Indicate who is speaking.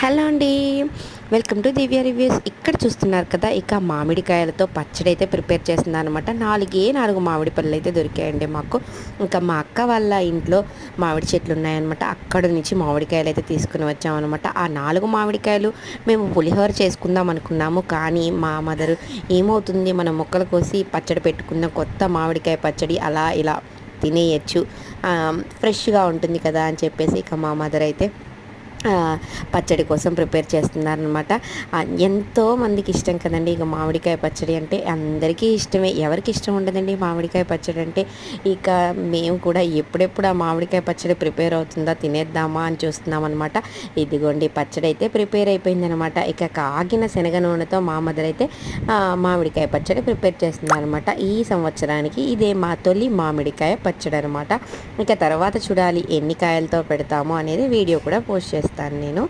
Speaker 1: Hello అండి. Welcome to Divya reviews. ఇక్కడ చూస్తున్నారు కదా, ఇక మామిడికాయలతో పచ్చడి అయితే ప్రిపేర్ చేసిందనమాట. 4 మామిడి పళ్ళు అయితే దొరికాయండి మాకు. ఇంకా మా అక్క వాళ్ళ ఇంట్లో మామిడి చెట్లు ఉన్నాయన్నమాట. అక్కడ నుంచి మామిడికాయలు అయితే తీసుకుని వచ్చామన్నమాట. ఆ 4 మామిడికాయలు మేము పులిహోర చేసుకుందాం అనుకున్నాము. కానీ మా మదరు ఏమవుతుంది, మనం ముక్కలు కోసి పచ్చడి పెట్టుకున్న కొత్త మామిడికాయ పచ్చడి అలా ఇలా తినేయచ్చు, ఫ్రెష్గా ఉంటుంది కదా అని చెప్పేసి ఇక మా మదర్ అయితే పచ్చడి కోసం ప్రిపేర్ చేస్తున్నారనమాట. ఎంతో మందికి ఇష్టం కదండి ఇక మామిడికాయ పచ్చడి అంటే. అందరికీ ఇష్టమే, ఎవరికి ఇష్టం ఉండదండి మామిడికాయ పచ్చడి అంటే. ఇక మేము కూడా ఎప్పుడెప్పుడు ఆ మామిడికాయ పచ్చడి ప్రిపేర్ అవుతుందా, తినేద్దామా అని చూస్తున్నాం అనమాట. ఇదిగోండి పచ్చడి అయితే ప్రిపేర్ అయిపోయిందనమాట. ఇక కాగిన శనగ నూనెతో మా మదర్ అయితే మామిడికాయ పచ్చడి ప్రిపేర్ చేస్తున్నారనమాట. ఈ సంవత్సరానికి ఇదే మా తొలి మామిడికాయ పచ్చడి అనమాట. ఇక తర్వాత చూడాలి ఎన్ని కాయలతో పెడతామో అనేది వీడియో కూడా పోస్ట్ చేస్తాను నేను.